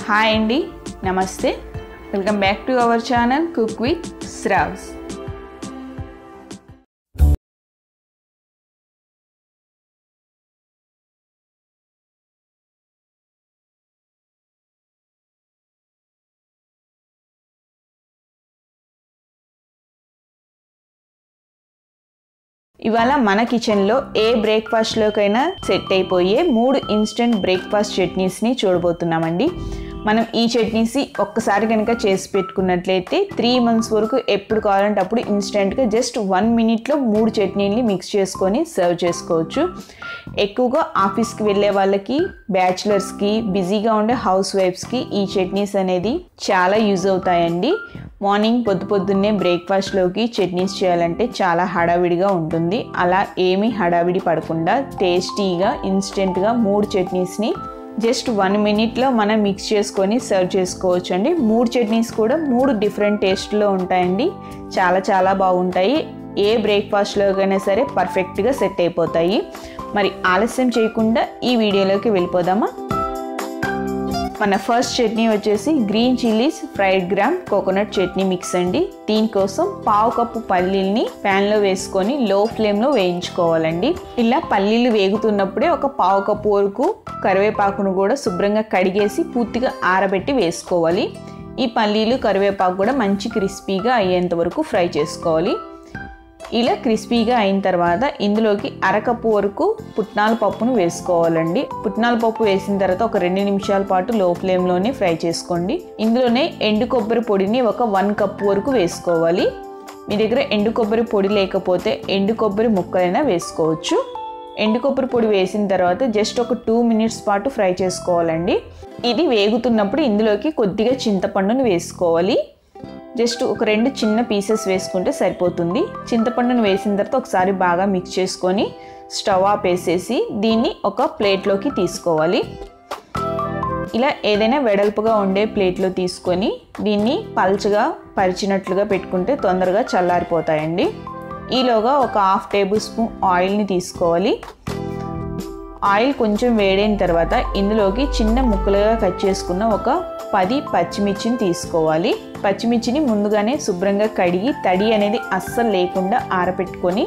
Hi అండి, నమస్తే. Welcome back to our channel cook with Shravs. ఇవాళ మన కిచెన్లో ఏ బ్రేక్ఫాస్ట్లోకైనా సెట్ అయిపోయే 3 ఇన్స్టెంట్ బ్రేక్ఫాస్ట్ చట్నీస్ని చూడబోతున్నామండి. మనం ఈ చట్నీస్ ఒక్కసారి కనుక చేసి పెట్టుకున్నట్లయితే 3 months వరకు ఎప్పుడు కావాలంటే అప్పుడు ఇన్స్టెంట్గా జస్ట్ 1 minute 3 చట్నీలని మిక్స్ చేసుకొని సర్వ్ చేసుకోవచ్చు. ఎక్కువగా ఆఫీస్కి వెళ్ళే వాళ్ళకి, బ్యాచిలర్స్కి, బిజీగా ఉండే హౌస్ వైఫ్స్కి ఈ చట్నీస్ అనేది చాలా యూజ్ అవుతాయండి. మార్నింగ్ పొద్దున్నే బ్రేక్ఫాస్ట్లోకి చట్నీస్ చేయాలంటే చాలా హడావిడిగా ఉంటుంది. అలా ఏమీ హడావిడి పడకుండా టేస్టీగా ఇన్స్టెంట్గా 3 చట్నీస్ని జస్ట్ 1 minute మనం మిక్స్ చేసుకొని సర్వ్ చేసుకోవచ్చు అండి. 3 చట్నీస్ కూడా 3 డిఫరెంట్ టేస్ట్లో ఉంటాయండి. చాలా బాగుంటాయి. ఏ బ్రేక్ఫాస్ట్లోకైనా సరే పర్ఫెక్ట్గా సెట్ అయిపోతాయి. మరి ఆలస్యం చేయకుండా ఈ వీడియోలోకి వెళ్ళిపోదామా? మన ఫస్ట్ చట్నీ వచ్చేసి green chillies fried gram coconut chutney mix అండి. దీనికోసం 1/2 కప్పు పల్లీల్ని ప్యాన్లో వేసుకొని లో ఫ్లేమ్లో వేయించుకోవాలండి. ఇలా పల్లీలు వేగుతున్నప్పుడే ఒక 1/2 కప్పు వరకు కరివేపాకును కూడా శుభ్రంగా కడిగేసి పూర్తిగా ఆరబెట్టి వేసుకోవాలి. ఈ పల్లీలు కరివేపాకు కూడా మంచి క్రిస్పీగా అయ్యేంత వరకు ఫ్రై చేసుకోవాలి. ఇలా క్రిస్పీగా అయిన తర్వాత ఇందులోకి 1/2 కప్పు వరకు పుట్నాల పప్పును వేసుకోవాలండి. పుట్నాల పప్పు వేసిన తర్వాత ఒక 2 నిమిషాల పాటు లో ఫ్లేమ్లోనే ఫ్రై చేసుకోండి. ఇందులోనే ఎండు కొబ్బరి పొడిని ఒక 1 కప్పు వరకు వేసుకోవాలి. మీ దగ్గర ఎండు కొబ్బరి పొడి లేకపోతే ఎండు కొబ్బరి ముక్కలైనా వేసుకోవచ్చు. ఎండు కొబ్బరి పొడి వేసిన తర్వాత జస్ట్ ఒక 2 minutes పాటు ఫ్రై చేసుకోవాలండి. ఇది వేగుతున్నప్పుడు ఇందులోకి కొద్దిగా చింతపండును వేసుకోవాలి. జస్ట్ ఒక 2 చిన్న పీసెస్ వేసుకుంటే సరిపోతుంది. చింతపండును వేసిన తర్వాత ఒకసారి బాగా మిక్స్ చేసుకొని స్టవ్ ఆపేసేసి దీన్ని ఒక ప్లేట్లోకి తీసుకోవాలి. ఇలా ఏదైనా వెడల్పుగా ఉండే ప్లేట్లో తీసుకొని దీన్ని పల్చగా పరిచినట్లుగా పెట్టుకుంటే తొందరగా చల్లారిపోతాయండి. ఈలోగా ఒక 1/2 tablespoon ఆయిల్ని తీసుకోవాలి. ఆయిల్ కొంచెం వేడైన తర్వాత ఇందులోకి చిన్న ముక్కలుగా కట్ చేసుకున్న ఒక 10 పచ్చిమిర్చిని తీసుకోవాలి. పచ్చిమిర్చిని ముందుగానే శుభ్రంగా కడిగి తడి అనేది అస్సలు లేకుండా ఆరబెట్టుకొని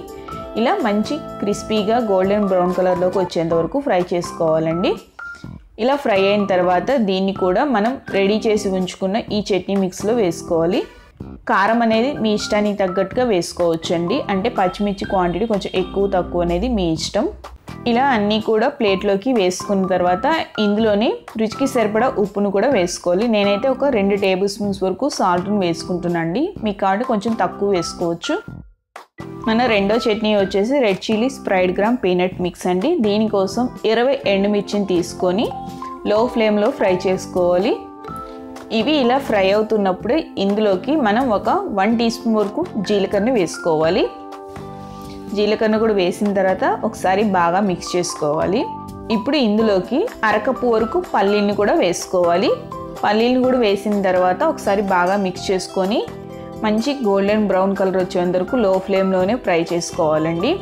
ఇలా మంచి క్రిస్పీగా గోల్డెన్ బ్రౌన్ కలర్లోకి వచ్చేంత వరకు ఫ్రై చేసుకోవాలండి. ఇలా ఫ్రై అయిన తర్వాత దీన్ని కూడా మనం రెడీ చేసి ఉంచుకున్న ఈ చట్నీ మిక్స్లో వేసుకోవాలి. కారం అనేది మీ ఇష్టానికి తగ్గట్టుగా వేసుకోవచ్చండి. అంటే పచ్చిమిర్చి క్వాంటిటీ కొంచెం ఎక్కువ తక్కువ అనేది మీ ఇష్టం. ఇలా అన్నీ కూడా ప్లేట్లోకి వేసుకున్న తర్వాత ఇందులోనే రుచికి సరిపడా ఉప్పును కూడా వేసుకోవాలి. నేనైతే ఒక 2 tablespoons వరకు సాల్ట్ని వేసుకుంటున్నాండి. మీకు కాబట్టి కొంచెం తక్కువ వేసుకోవచ్చు. మన రెండో చట్నీ వచ్చేసి red chillies fried gram peanut mix అండి. దీనికోసం 20 ఎండుమిర్చిని తీసుకొని లో ఫ్లేమ్లో ఫ్రై చేసుకోవాలి. ఇవి ఇలా ఫ్రై అవుతున్నప్పుడే ఇందులోకి మనం ఒక 1 teaspoon వరకు జీలకర్రని వేసుకోవాలి. జీలకర్ర కూడా వేసిన తర్వాత ఒకసారి బాగా మిక్స్ చేసుకోవాలి. ఇప్పుడు ఇందులోకి 1/2 కప్పు వరకు పల్లీని కూడా వేసుకోవాలి. పల్లీలు కూడా వేసిన తర్వాత ఒకసారి బాగా మిక్స్ చేసుకొని మంచి గోల్డెన్ బ్రౌన్ కలర్ వచ్చేంత వరకు లో ఫ్లేమ్లోనే ఫ్రై చేసుకోవాలండి.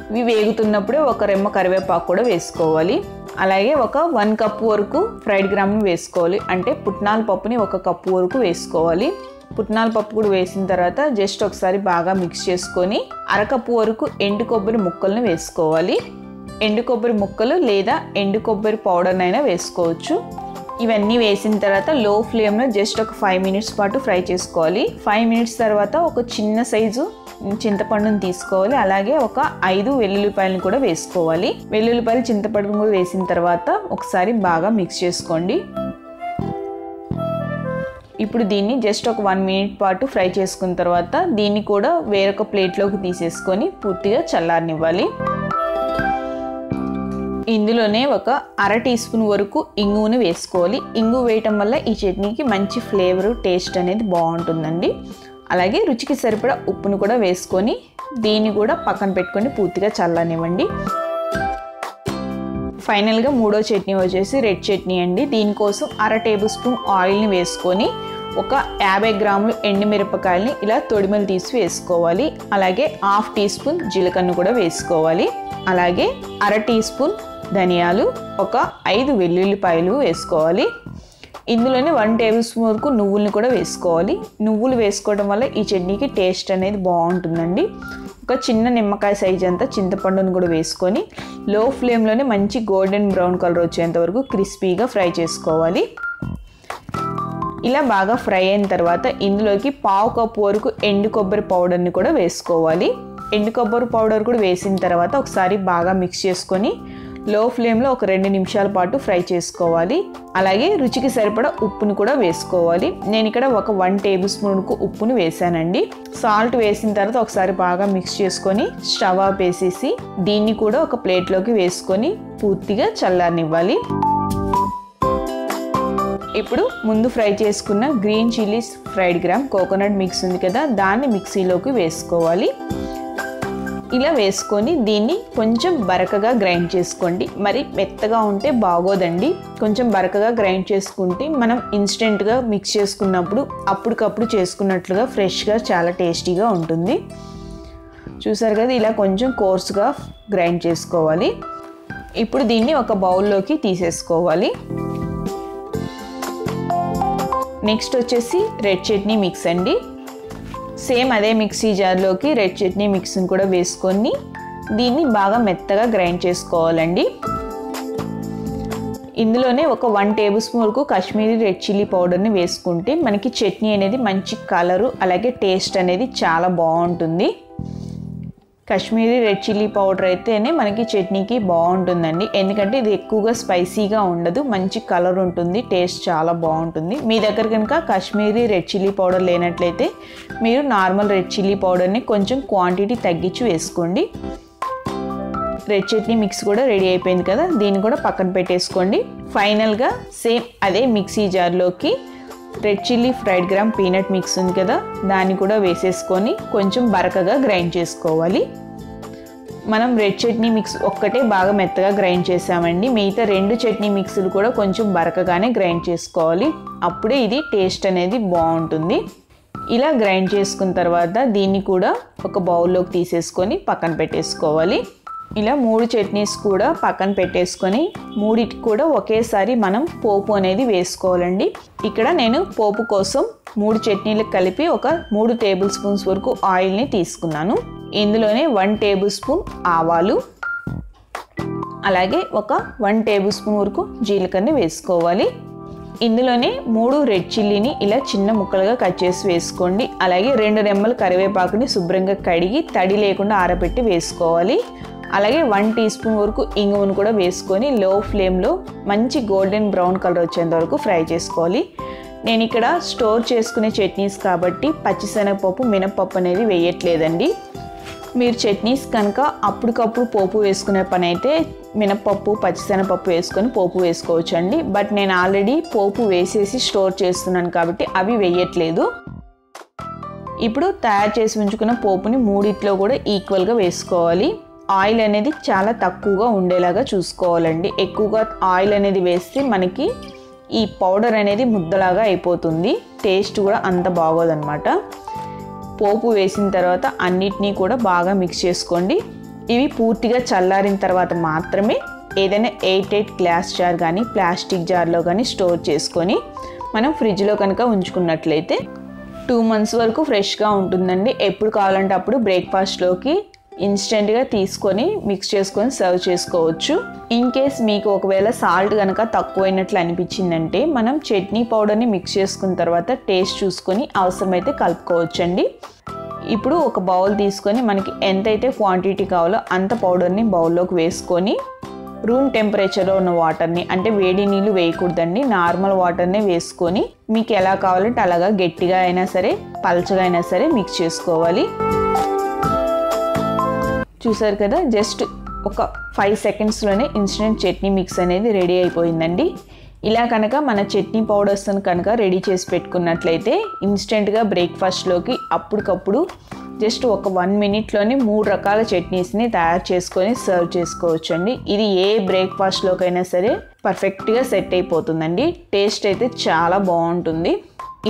ఇవి వేగుతున్నప్పుడే ఒక రెమ్మ కరివేపాకు కూడా వేసుకోవాలి. అలాగే ఒక 1 కప్పు వరకు ఫ్రైడ్ గ్రామ్ని వేసుకోవాలి. అంటే పుట్నాల పప్పుని 1 కప్పు వరకు వేసుకోవాలి. పుట్నాల పప్పు కూడా వేసిన తర్వాత జస్ట్ ఒకసారి బాగా మిక్స్ చేసుకొని 1/2 కప్పు వరకు ఎండు కొబ్బరి ముక్కలను వేసుకోవాలి. ఎండు కొబ్బరి ముక్కలు లేదా ఎండు కొబ్బరి పౌడర్నైనా వేసుకోవచ్చు. ఇవన్నీ వేసిన తర్వాత లో ఫ్లేమ్లో జస్ట్ ఒక 5 minutes పాటు ఫ్రై చేసుకోవాలి. 5 minutes తర్వాత ఒక చిన్న సైజు చింతపండుని తీసుకోవాలి. అలాగే ఒక 5 వెల్లుల్లిపాయలను కూడా వేసుకోవాలి. వెల్లుల్లిపాయలు చింతపండును కూడా వేసిన తర్వాత ఒకసారి బాగా మిక్స్ చేసుకోండి. ఇప్పుడు దీన్ని జస్ట్ ఒక 1 minute పాటు ఫ్రై చేసుకున్న తర్వాత దీన్ని కూడా వేరొక ప్లేట్లోకి తీసేసుకొని పూర్తిగా చల్లారనివ్వాలి. ఇందులోనే ఒక 1/2 teaspoon వరకు ఇంగువను వేసుకోవాలి. ఇంగు వేయటం వల్ల ఈ చట్నీకి మంచి ఫ్లేవరు, టేస్ట్ అనేది బాగుంటుందండి. అలాగే రుచికి సరిపడా ఉప్పును కూడా వేసుకొని దీన్ని కూడా పక్కన పెట్టుకొని పూర్తిగా చల్లనివ్వండి. ఫైనల్గా మూడో చట్నీ వచ్చేసి రెడ్ చట్నీ అండి. దీనికోసం 1/2 tablespoon ఆయిల్ని వేసుకొని ఒక 50 గ్రాములు ఎండుమిరపకాయలని ఇలా తొడిమలు తీసి వేసుకోవాలి. అలాగే 1/2 teaspoon జీలకర్రను కూడా వేసుకోవాలి. అలాగే 1/2 teaspoon ధనియాలు, ఒక 5 వెల్లుల్లిపాయలు వేసుకోవాలి. ఇందులోనే 1 టేబుల్ స్పూన్ వరకు నువ్వుల్ని కూడా వేసుకోవాలి. నువ్వులు వేసుకోవడం వల్ల ఈ చట్నీకి టేస్ట్ అనేది బాగుంటుందండి. ఒక చిన్న నిమ్మకాయ సైజ్ అంతా చింతపండును కూడా వేసుకొని లో ఫ్లేమ్లోనే మంచి గోల్డెన్ బ్రౌన్ కలర్ వచ్చేంత వరకు క్రిస్పీగా ఫ్రై చేసుకోవాలి. ఇలా బాగా ఫ్రై అయిన తర్వాత ఇందులోకి 1/2 కప్పు వరకు ఎండు కొబ్బరి పౌడర్ని కూడా వేసుకోవాలి. ఎండు కొబ్బరి పౌడర్ కూడా వేసిన తర్వాత ఒకసారి బాగా మిక్స్ చేసుకొని లో ఫ్లేమ్లో ఒక 2 నిమిషాల పాటు ఫ్రై చేసుకోవాలి. అలాగే రుచికి సరిపడా ఉప్పుని కూడా వేసుకోవాలి. నేను ఇక్కడ ఒక 1 టేబుల్ స్పూన్ ఉప్పుని వేసానండి. సాల్ట్ వేసిన తర్వాత ఒకసారి బాగా మిక్స్ చేసుకొని స్టవ్ ఆఫ్ వేసేసి దీన్ని కూడా ఒక ప్లేట్లోకి వేసుకొని పూర్తిగా చల్లారనివ్వాలి. ఇప్పుడు ముందు ఫ్రై చేసుకున్న green chillies fried gram coconut mix ఉంది కదా, దాన్ని మిక్సీలోకి వేసుకోవాలి. ఇలా వేసుకొని దీన్ని కొంచెం బరకగా గ్రైండ్ చేసుకోండి. మరి మెత్తగా ఉంటే బాగోదండి. కొంచెం బరకగా గ్రైండ్ చేసుకుంటే మనం ఇన్స్టెంట్గా మిక్స్ చేసుకున్నప్పుడు అప్పటికప్పుడు చేసుకున్నట్లుగా ఫ్రెష్గా చాలా టేస్టీగా ఉంటుంది. చూసారు కదా, ఇలా కొంచెం కోర్స్గా గ్రైండ్ చేసుకోవాలి. ఇప్పుడు దీన్ని ఒక బౌల్లోకి తీసేసుకోవాలి. నెక్స్ట్ వచ్చేసి రెడ్ చట్నీ మిక్స్ అండి. సేమ్ అదే మిక్సీ జార్లోకి రెడ్ చట్నీ మిక్స్ని కూడా వేసుకొని దీన్ని బాగా మెత్తగా గ్రైండ్ చేసుకోవాలండి. ఇందులోనే ఒక 1 టేబుల్ స్పూన్ వరకు కాశ్మీరీ రెడ్ చిల్లీ పౌడర్ని వేసుకుంటే మనకి చట్నీ అనేది మంచి కలరు అలాగే టేస్ట్ అనేది చాలా బాగుంటుంది. కాశ్మీరీ రెడ్ చిల్లీ పౌడర్ అయితేనే మనకి చట్నీకి బాగుంటుందండి. ఎందుకంటే ఇది ఎక్కువగా స్పైసీగా ఉండదు, మంచి కలర్ ఉంటుంది, టేస్ట్ చాలా బాగుంటుంది. మీ దగ్గర కనుక కాశ్మీరీ రెడ్ చిల్లీ పౌడర్ లేనట్లయితే మీరు నార్మల్ రెడ్ చిల్లీ పౌడర్ని కొంచెం క్వాంటిటీ తగ్గించి వేసుకోండి. రెడ్ చట్నీ మిక్స్ కూడా రెడీ అయిపోయింది కదా, దీన్ని కూడా పక్కన పెట్టేసుకోండి. ఫైనల్గా సేమ్ అదే మిక్సీ జార్లోకి red chilli fried gram peanut mix ఉంది కదా, దాన్ని కూడా వేసేసుకొని కొంచెం బరకగా గ్రైండ్ చేసుకోవాలి. మనం రెడ్ చట్నీ మిక్స్ ఒక్కటే బాగా మెత్తగా గ్రైండ్ చేసామండి. మిగతా 2 చట్నీ మిక్స్లు కూడా కొంచెం బరకగానే గ్రైండ్ చేసుకోవాలి. అప్పుడే ఇది టేస్ట్ అనేది బాగుంటుంది. ఇలా గ్రైండ్ చేసుకున్న తర్వాత దీన్ని కూడా ఒక బౌల్లోకి తీసేసుకొని పక్కన పెట్టేసుకోవాలి. ఇలా 3 చట్నీస్ కూడా పక్కన పెట్టేసుకొని మూడిటికి కూడా ఒకేసారి మనం పోపు అనేది వేసుకోవాలండి. ఇక్కడ నేను పోపు కోసం 3 చట్నీలకు కలిపి ఒక 3 టేబుల్ స్పూన్స్ వరకు ఆయిల్ని తీసుకున్నాను. ఇందులోనే 1 టేబుల్ స్పూన్ ఆవాలు అలాగే ఒక 1 టేబుల్ స్పూన్ వరకు జీలకర్రని వేసుకోవాలి. ఇందులోనే 3 రెడ్ చిల్లీని ఇలా చిన్న ముక్కలుగా కట్ చేసి వేసుకోండి. అలాగే 2 రెమ్మల కరివేపాకుని శుభ్రంగా కడిగి తడి లేకుండా ఆరబెట్టి వేసుకోవాలి. అలాగే 1 టీ స్పూన్ వరకు ఇంగువను కూడా వేసుకొని లో ఫ్లేమ్లో మంచి గోల్డెన్ బ్రౌన్ కలర్ వచ్చేంత వరకు ఫ్రై చేసుకోవాలి. నేను ఇక్కడ స్టోర్ చేసుకునే చట్నీస్ కాబట్టి పచ్చిశనగపప్పు మినపప్పు అనేది వేయట్లేదండి. మీరు చట్నీస్ కనుక అప్పటికప్పుడు పోపు వేసుకునే పని అయితే మినపప్పు పచ్చిశనగపప్పు వేసుకొని పోపు వేసుకోవచ్చు అండి. బట్ నేను ఆల్రెడీ పోపు వేసేసి స్టోర్ చేస్తున్నాను కాబట్టి అవి వేయట్లేదు. ఇప్పుడు తయారు చేసి ఉంచుకున్న పోపుని మూడిట్లో కూడా ఈక్వల్గా వేసుకోవాలి. ఆయిల్ అనేది చాలా తక్కువగా ఉండేలాగా చూసుకోవాలండి. ఎక్కువగా ఆయిల్ అనేది వేస్తే మనకి ఈ పౌడర్ అనేది ముద్దలాగా అయిపోతుంది, టేస్ట్ కూడా అంత బాగోదన్నమాట. పోపు వేసిన తర్వాత అన్నిటినీ కూడా బాగా మిక్స్ చేసుకోండి. ఇవి పూర్తిగా చల్లారిన తర్వాత మాత్రమే ఏదైనా 8 గ్లాస్ జార్ కానీ ప్లాస్టిక్ జార్లో కానీ స్టోర్ చేసుకొని మనం ఫ్రిడ్జ్లో కనుక ఉంచుకున్నట్లయితే 2 మంత్స్ వరకు ఫ్రెష్గా ఉంటుందండి. ఎప్పుడు కావాలంటే అప్పుడు బ్రేక్ఫాస్ట్లోకి ఇన్స్టెంట్గా తీసుకొని మిక్స్ చేసుకొని సర్వ్ చేసుకోవచ్చు. ఇన్ కేస్ మీకు ఒకవేళ సాల్ట్ కనుక తక్కువైనట్లు అనిపించిందంటే మనం చట్నీ పౌడర్ని మిక్స్ చేసుకున్న తర్వాత టేస్ట్ చూసుకొని అవసరమైతే కలుపుకోవచ్చండి. ఇప్పుడు ఒక బౌల్ తీసుకొని మనకి ఎంతైతే క్వాంటిటీ కావాలో అంత పౌడర్ని బౌల్లోకి వేసుకొని రూమ్ టెంపరేచర్లో ఉన్న వాటర్ని, అంటే వేడి నీళ్ళు వేయకూడదండి, నార్మల్ వాటర్నే వేసుకొని మీకు ఎలా కావాలంటే అలాగా గట్టిగా అయినా సరే పల్చగా అయినా సరే మిక్స్ చేసుకోవాలి. చూసారు కదా, జస్ట్ ఒక 5 సెకండ్స్లోనే ఇన్స్టెంట్ చట్నీ మిక్స్ అనేది రెడీ అయిపోయిందండి. ఇలా కనుక మన చట్నీ పౌడర్స్ని కనుక రెడీ చేసి పెట్టుకున్నట్లయితే ఇన్స్టెంట్గా బ్రేక్ఫాస్ట్లోకి అప్పటికప్పుడు జస్ట్ ఒక 1 మినిట్లోనే 3 రకాల చట్నీస్ని తయారు చేసుకొని సర్వ్ చేసుకోవచ్చు అండి. ఇది ఏ బ్రేక్ఫాస్ట్లోకైనా సరే పర్ఫెక్ట్గా సెట్ అయిపోతుందండి. టేస్ట్ అయితే చాలా బాగుంటుంది.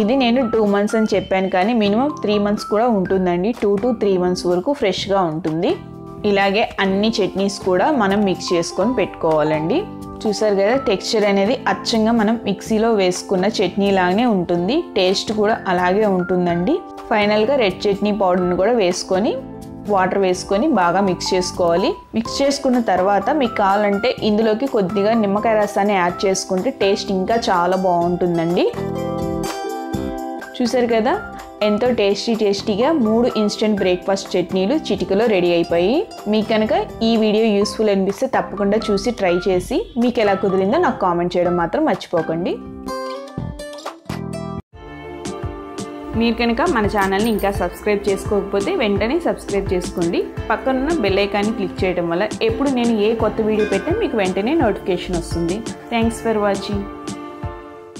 ఇది నేను 2 మంత్స్ అని చెప్పాను కానీ మినిమం 3 మంత్స్ కూడా ఉంటుందండి. 2 to 3 మంత్స్ వరకు ఫ్రెష్గా ఉంటుంది. ఇలాగే అన్ని చట్నీస్ కూడా మనం మిక్స్ చేసుకొని పెట్టుకోవాలండి. చూసారు కదా, టెక్స్చర్ అనేది అచ్చంగా మనం మిక్సీలో వేసుకున్న చట్నీ లాగానే ఉంటుంది, టేస్ట్ కూడా అలాగే ఉంటుందండి. ఫైనల్గా రెడ్ చట్నీ పౌడర్ని కూడా వేసుకొని వాటర్ వేసుకొని బాగా మిక్స్ చేసుకోవాలి. మిక్స్ చేసుకున్న తర్వాత మీకు కావాలంటే ఇందులోకి కొద్దిగా నిమ్మకాయ రసాన్ని యాడ్ చేసుకుంటే టేస్ట్ ఇంకా చాలా బాగుంటుందండి. చూసారు కదా, ఎంతో టేస్టీగా 3 ఇన్స్టెంట్ బ్రేక్ఫాస్ట్ చట్నీలు చిటికలో రెడీ అయిపోయి. మీకు కనుక ఈ వీడియో యూస్ఫుల్ అనిపిస్తే తప్పకుండా చూసి ట్రై చేసి మీకు ఎలా కుదిరిందో నాకు కామెంట్ చేయడం మాత్రం మర్చిపోకండి. మీరు కనుక మన ఛానల్ని ఇంకా సబ్స్క్రైబ్ చేసుకోకపోతే వెంటనే సబ్స్క్రైబ్ చేసుకోండి. పక్కనున్న బెల్ ఐకాన్ని క్లిక్ చేయడం వల్ల ఎప్పుడు నేను ఏ కొత్త వీడియో పెట్టినా మీకు వెంటనే నోటిఫికేషన్ వస్తుంది. Thanks for watching.